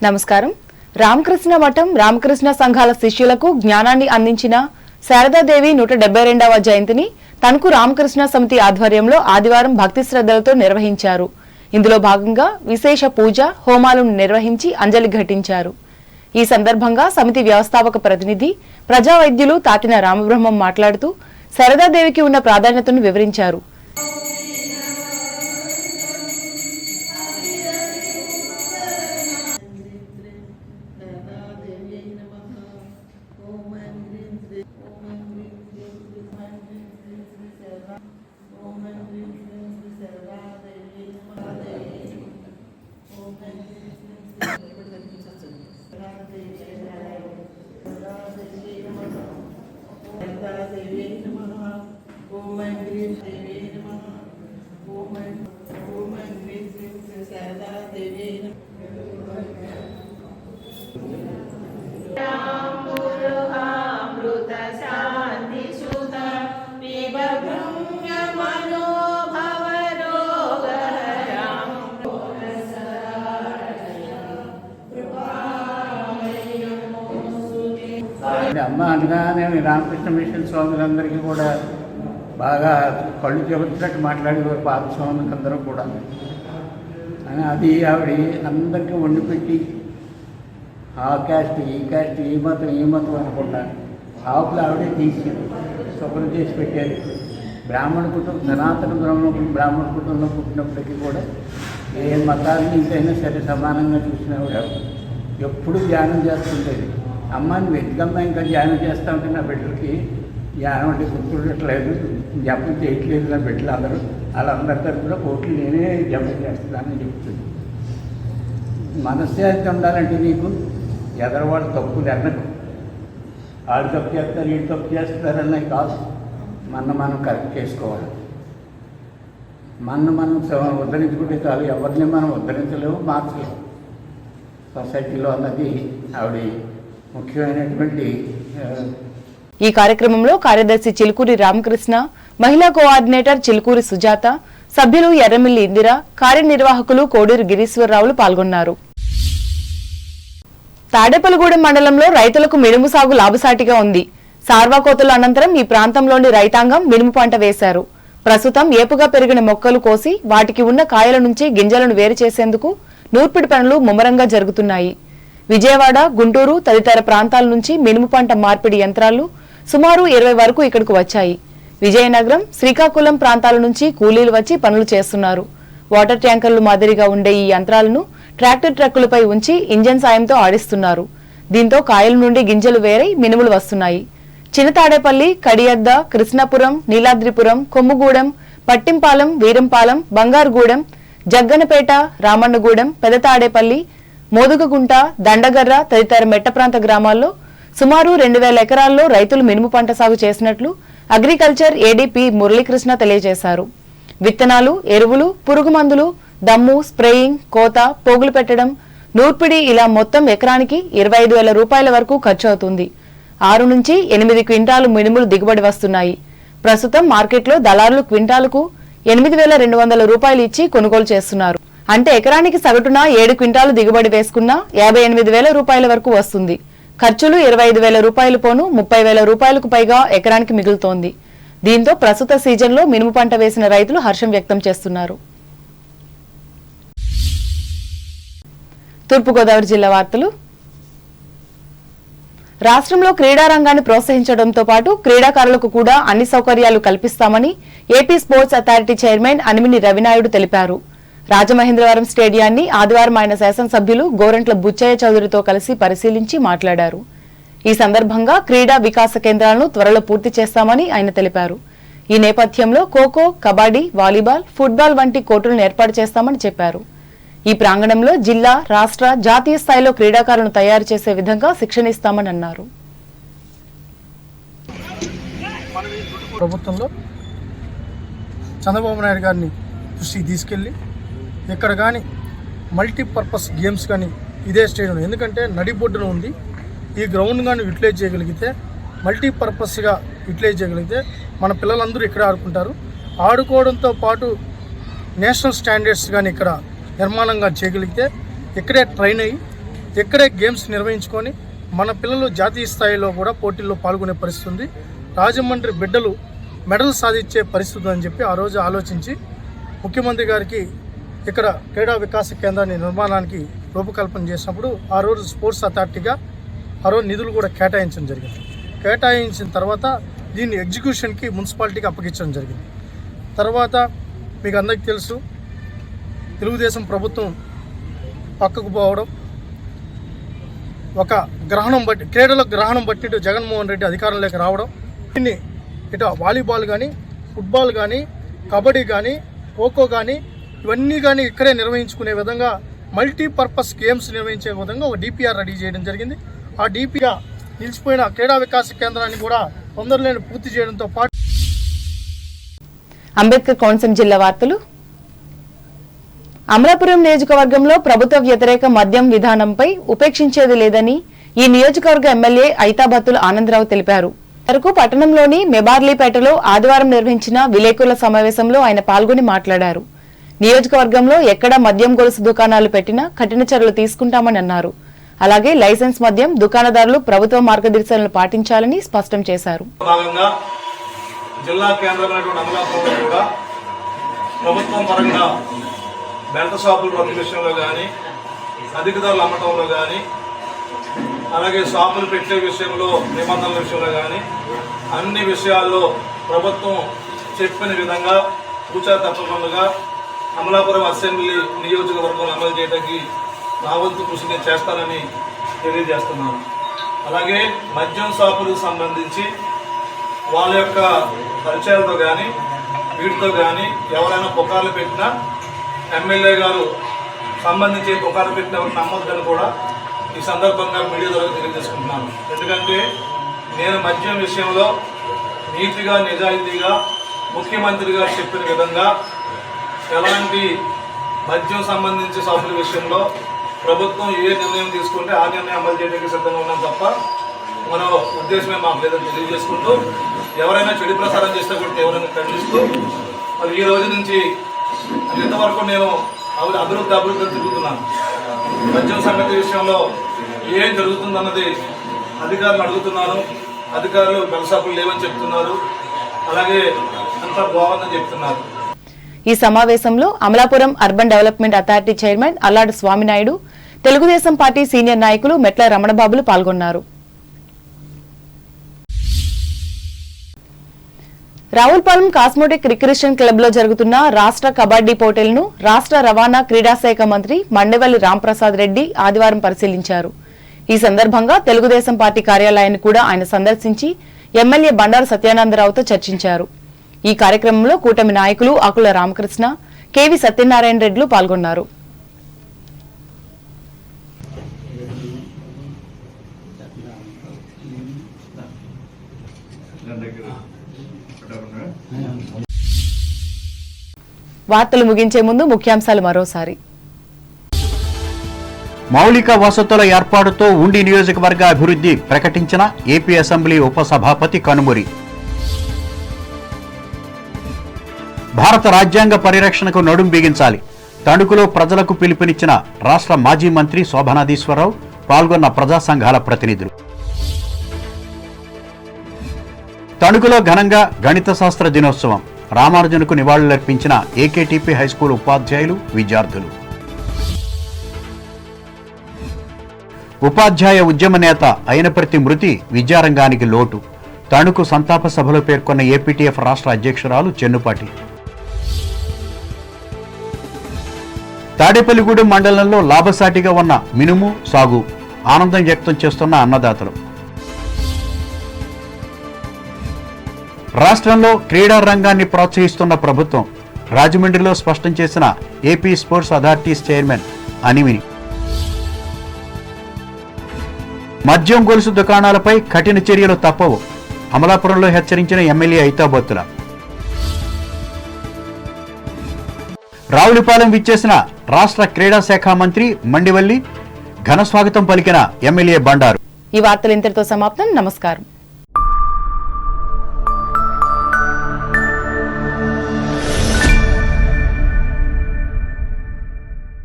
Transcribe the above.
నమస్కారం. రామకృష్ణ మఠం రామకృష్ణ సంఘాల శిష్యులకు జ్ఞానాన్ని అందించిన శారదాదేవి 172వ జయంతిని తణుకు రామకృష్ణ సమితి ఆధ్వర్యంలో ఆదివారం భక్తి శ్రద్ధలతో నిర్వహించారు. ఇందులో భాగంగా విశేష పూజ హోమాలను నిర్వహించి అంజలి ఘటించారు. ఈ సందర్భంగా సమితి వ్యవస్థాపక ప్రతినిధి ప్రజా వైద్యులు తాతిన రామబ్రహ్మం మాట్లాడుతూ శారదాదేవికి ఉన్న ప్రాధాన్యతను వివరించారు. అమ్మ అనగానే రామకృష్ణ మిషన్ స్వాములందరికీ కూడా బాగా కళ్ళు చెబుతున్నట్టు మాట్లాడేవారు పాత స్వాములందరూ కూడా. అది ఆవిడ అందరికీ వండిపెట్టి ఆ క్యాస్ట్ ఈ క్యాస్ట్ ఈ మతం అనుకుంటా ఆవులు ఆవిడే తీసి శుభ్రం చేసి పెట్టారు. బ్రాహ్మణ కుటుంబం సనాతన బ్రాహ్మణ కుటుంబంలో పుట్టినప్పటికీ కూడా ఏ మతాన్ని ఇంకైనా సరే సమానంగా చూసినవాడు ఎప్పుడు ధ్యానం చేస్తుండేది. అమ్మాయిని వెతికమ్మ ఇంకా ధ్యానం చేస్తూ ఉంటే నా బిడ్డలకి ధ్యానం అంటే గుర్తుండట్లేదు, జపం చేయట్లేదు నా బిడ్డలు అందరూ. వాళ్ళందరి తరఫున కోట్లు నేనే జపం చేస్తున్నానని చెప్తుంది. మనశ్శాంతి ఉండాలంటే నీకు ఎదరవాళ్ళు తప్పులు ఎన్నకు వాళ్ళు తప్పు చేస్తారు వీళ్ళు తప్పు చేస్తారన్నది కాదు. మనం కరెక్ట్ చేసుకోవాలి. మనం ఉద్ధరించుకుంటే చాలు. ఎవరిని మనం ఉద్ధరించలేము, మార్చలేము సొసైటీలో అన్నది ఆవిడ ముఖ్యమైనటువంటి. ఈ కార్యక్రమంలో కార్యదర్శి చిలుకూరి రామకృష్ణ, మహిళా కోఆర్డినేటర్ చిలుకూరి సుజాత, సభ్యులు ఎర్రమిల్లి ఇందిర, కార్యనిర్వాహకులు కోడూరు గిరీశ్వరరావులు పాల్గొన్నారు. తాడేపల్లిగూడెం మండలంలో రైతులకు మినుము సాగు లాభసాటిగా ఉంది. సార్వాకోతల అనంతరం ఈ ప్రాంతంలోని రైతాంగం మినుము పంట వేశారు. ప్రస్తుతం ఏపుగా పెరిగిన మొక్కలు కోసి వాటికి ఉన్న కాయల నుంచి గింజలను వేరు చేసేందుకు నూర్పిడి పనులు ముమ్మరంగా జరుగుతున్నాయి. విజయవాడ, గుంటూరు తదితర ప్రాంతాల నుంచి మినుము పంట మార్పిడి యంత్రాలు సుమారు 20 వరకు ఇక్కడకు వచ్చాయి. విజయనగరం, శ్రీకాకుళం ప్రాంతాల నుంచి కూలీలు వచ్చి పనులు చేస్తున్నారు. వాటర్ ట్యాంకర్లు మాదిరిగా ఉండే ఈ యంత్రాలను ట్రాక్టర్ ట్రక్కులపై ఉంచి ఇంజన్ సాయంతో ఆడిస్తున్నారు. దీంతో కాయల నుండి గింజలు వేరై మినుములు వస్తున్నాయి. చిన్నతాడేపల్లి, కడియద్ద, కృష్ణాపురం, నీలాద్రిపురం, కొమ్ముగూడెం, పట్టింపాలెం, వీరంపాలెం, బంగారుగూడెం, జగ్గనపేట, రామన్నగూడెం, పెదతాడేపల్లి, మోదుగగుంట, దండగర్ర తదితర మెట్ట ప్రాంత గ్రామాల్లో సుమారు 2000 ఎకరాల్లో రైతులు మినుము పంట సాగు చేసినట్లు అగ్రికల్చర్ ఏడీపీ మురళీకృష్ణ తెలియజేశారు. విత్తనాలు, ఎరువులు, పురుగు మందులు, దమ్ము, స్ప్రేయింగ్, కోత, పోగులు పెట్టడం, నూర్పిడి ఇలా మొత్తం ఎకరానికి 25,000 రూపాయల వరకు ఖర్చు అవుతుంది. 6 నుంచి 8 క్వింటాలు మినుములు దిగుబడి వస్తున్నాయి. ప్రస్తుతం మార్కెట్లో దళారులు క్వింటాలకు 8,200 రూపాయలు ఇచ్చి కొనుగోలు చేస్తున్నారు. అంటే ఎకరానికి సగటున 7 క్వింటాలు దిగుబడి వేసుకున్నా 58,000 రూపాయల వరకు వస్తుంది. ఖర్చులు 25,000 రూపాయలు పోను 30,000 రూపాయలకు పైగా ఎకరానికి మిగులుతోంది. దీంతో ప్రస్తుత సీజన్లో మినుము పంట వేసిన రైతులు హర్షం వ్యక్తం చేస్తున్నారు. తూర్పుగోదావరి జిల్లా వార్తలు. రాష్ట్రంలో క్రీడారంగాన్ని ప్రోత్సహించడంతో పాటు క్రీడాకారులకు కూడా అన్ని సౌకర్యాలు కల్పిస్తామని AP sports authority chairman Animini Ravi Naidu తెలిపారు. రాజమహేంద్రవరం స్టేడియాన్ని ఆదివారం ఆయన శాసనసభ్యులు గోరంట్ల బుచ్చయ్య చౌదరితో కలిసి పరిశీలించి మాట్లాడారు. ఈ సందర్భంగా క్రీడా వికాస కేంద్రాలను త్వరలో పూర్తి చేస్తామని ఆయన తెలిపారు. ఈ నేపథ్యంలో ఖోఖో, కబడ్డీ, వాలీబాల్, ఫుట్బాల్ వంటి కోర్టులను ఏర్పాటు చేస్తామని చెప్పారు. ఈ ప్రాంగణంలో జిల్లా, రాష్ట్ర, జాతీయ స్థాయిలో క్రీడాకారులను తయారు చేసే విధంగా శిక్షణ ఇస్తామని అన్నారు. ప్రభుత్వంలో చంద్రబాబు నాయుడు గారిని దృష్టికి తీసుకెళ్ళి ఇక్కడ కానీ మల్టీపర్పస్ గేమ్స్ కానీ ఇదే స్టేడియం, ఎందుకంటే నడిబొడ్డున ఉంది, ఈ గ్రౌండ్ కానీ యూటిలైజ్ చేయగలిగితే, మల్టీపర్పస్గా యూటిలైజ్ చేయగలిగితే మన పిల్లలందరూ ఇక్కడ ఆడుకుంటారు. ఆడుకోవడంతో పాటు నేషనల్ స్టాండర్డ్స్ కానీ ఇక్కడ నిర్మాణంగా చేయగలిగితే ఇక్కడే ట్రైన్ అయ్యి ఇక్కడే గేమ్స్ నిర్వహించుకొని మన పిల్లలు జాతీయ స్థాయిలో కూడా పోటీల్లో పాల్గొనే పరిస్థితి ఉంది. రాజమండ్రి బిడ్డలు మెడల్ సాధించే పరిస్థితి అని చెప్పి ఆ రోజు ఆలోచించి ముఖ్యమంత్రి గారికి ఇక్కడ క్రీడా వికాస కేంద్రాన్ని నిర్మాణానికి రూపకల్పన చేసినప్పుడు ఆ రోజు స్పోర్ట్స్ అథారిటీగా ఆ రోజు నిధులు కూడా కేటాయించడం జరిగింది. కేటాయించిన తర్వాత దీన్ని ఎగ్జిక్యూషన్కి మున్సిపాలిటీకి అప్పగించడం జరిగింది. తర్వాత మీకు అందరికీ తెలుసు, తెలుగుదేశం ప్రభుత్వం పక్కకు పోవడం, ఒక గ్రహణం బట్టి క్రీడలకు గ్రహణం బట్టి ఇటు జగన్మోహన్ రెడ్డి అధికారంలోకి రావడం, దీన్ని ఇటు వాలీబాల్ కానీ, ఫుట్బాల్ కానీ, కబడ్డీ కానీ, ఖోఖో కానీ ఇవన్నీ కానీ ఇక్కడే నిర్వహించుకునే విధంగా మల్టీపర్పస్ గేమ్స్ నిర్వహించే విధంగా ఒక డిపిఆర్ రెడీ చేయడం జరిగింది. ఆ డిపిగా నిలిచిపోయిన క్రీడా వికాస కేంద్రాన్ని కూడా తొందరలోనే పూర్తి చేయడంతో పాటు అంబేద్కర్ కోనసీమ జిల్లా వార్తలు. అమలాపురం నియోజకవర్గంలో ప్రభుత్వ వ్యతిరేక మద్యం విధానంపై ఉపేక్షించేది లేదని ఈ నియోజకవర్గ ఎమ్మెల్యే ఐతాబత్తుల ఆనందరావు తెలిపారు. వరకు పట్టణంలోని మెబార్లీపేటలో ఆదివారం నిర్వహించిన విలేకరుల సమావేశంలో ఆయన పాల్గొని మాట్లాడారు. నియోజకవర్గంలో ఎక్కడా మద్యం గొలుసు దుకాణాలు పెట్టినా కఠిన చర్యలు తీసుకుంటామని అన్నారు. అలాగే లైసెన్స్ మద్యం దుకాణదారులు ప్రభుత్వ మార్గదర్శకాలను పాటించాలని స్పష్టం చేశారు. జిల్లా కేంద్రమైనటువంటి అమలాపురంలో కూడా ప్రభుత్వం పరంగా బెల్ట్ షాపుల రద్దు విషయంలో కానీ, అధిక ధరలు అమ్మటంలో కానీ, అలాగే షాపులు పెట్టే విషయంలో నిబంధనల విషయంలో కానీ అన్ని విషయాల్లో ప్రభుత్వం చెప్పిన విధంగా కూచా తప్పకుండా అమలాపురం అసెంబ్లీ నియోజకవర్గం అమలు చేయడానికి నా వంతు కృషి నేను చేస్తానని తెలియజేస్తున్నాను. అలాగే మద్యం షాపులకు సంబంధించి వాళ్ళ యొక్క పరిచయాలతో కానీ వీటితో కానీ ఎవరైనా పుకార్లు పెట్టినా ఎమ్మెల్యే గారు సంబంధించి పుకార్లు పెట్టిన నమ్మొద్దని కూడా ఈ సందర్భంగా మీడియా ద్వారా తెలియజేసుకుంటున్నాను. ఎందుకంటే నేను మద్యం విషయంలో నీతిగా నిజాయితీగా ముఖ్యమంత్రి గారు చెప్పిన విధంగా ఎలాంటి మద్యం సంబంధించి షాపుల విషయంలో ప్రభుత్వం ఏ నిర్ణయం తీసుకుంటే ఆ నిర్ణయం అమలు చేయడానికి సిద్ధంగా ఉన్నాం తప్ప మన ఉద్దేశమే మాకు లేదని తెలియజేసుకుంటూ ఎవరైనా చెడు ప్రసారం చేస్తే కూడా ఎవరైనా ఖండిస్తూ మరి ఈ రోజు నుంచి ఇంతవరకు నేను అభివృద్ధి తిరుగుతున్నాను. మద్యం సంగతి విషయంలో ఏం జరుగుతుందన్నది అధికారులు అడుగుతున్నాను. అధికారులు బెల్షాపులు లేవని చెప్తున్నారు, అలాగే అంతా బాగుందని చెప్తున్నారు. ఈ సమావేశంలో Amalapuram urban development authority chairman Alladu Swaminaidu, Telugu Desam party senior నాయకులు మెట్ల రమణబాబులు పాల్గొన్నారు. రావులపాలెం కాస్మోటిక్ రిక్రియేషన్ క్లబ్ లో జరుగుతున్న రాష్ట్ర కబడ్డీ పోటీలను రాష్ట్ర రవాణా క్రీడా శాఖ మంత్రి మండవల్లి రాంప్రసాద్ రెడ్డి ఆదివారం పరిశీలించారు. ఈ సందర్భంగా తెలుగుదేశం పార్టీ కార్యాలయాన్ని కూడా ఆయన సందర్శించి ఎమ్మెల్యే బండారు సత్యానందరావుతో చర్చించారు. ఈ కార్యక్రమంలో కూటమి నాయకులు ఆకుల రామకృష్ణ, కెవి సత్యనారాయణ రెడ్డిలు పాల్గొన్నారు. వార్తలు ముగించే ముందు ముఖ్యాంశాలు మరోసారి. మౌలిక వసతుల ఏర్పాటుతో ఉండి నియోజకవర్గ అభివృద్ధి ప్రకటించిన ఏపీ అసెంబ్లీ ఉపసభాపతి కనుమూరి. భారత రాజ్యాంగ పరిరక్షణకు నడుం బిగించాలి, తణుకులో ప్రజలకు పిలుపునిచ్చిన రాష్ట్ర మాజీ మంత్రి శోభనాధీశ్వరరావు, పాల్గొన్న ప్రజా సంఘాల ప్రతినిధులు. తణుకులో ఘనంగా గణిత శాస్త్ర దినోత్సవం, రామానుజన్కు నివాళులర్పించిన ఏకేటీపీ హైస్కూల్ ఉపాధ్యాయులు, విద్యార్థులు. ఉపాధ్యాయ ఉద్యమ నేత అయినప్రతి మృతి విద్యారంగానికి లోటు, తణుకు సంతాప సభలో పేర్కొన్న ఏపీటీఎఫ్ రాష్ట్ర అధ్యక్షురాలు చెన్నుపాటి. తాడేపల్లిగూడెం మండలంలో లాభసాటిగా ఉన్న మినుము సాగు, ఆనందం వ్యక్తం చేస్తున్న అన్నదాతలు. రాష్ట్రంలో క్రీడా రంగాన్ని ప్రోత్సహిస్తున్న ప్రభుత్వం, రాజమండ్రిలో స్పష్టం చేసిన AP sports authorities chairman Animini. మద్యం గొలుసు దుకాణాలపై కఠిన చర్యలు తప్పవు, అమలాపురంలో హెచ్చరించిన ఎమ్మెల్యే ఐతాబత్తుల. రావులపాలెం విచ్చేసిన రాష్ట్ర క్రీడా శాఖ మంత్రి మండివల్లి, ఘన స్వాగతం పలికిన ఎమ్మెల్యే బండారు. ఈ వార్తలు ఇంతటితో సమాప్తం. నమస్కారం.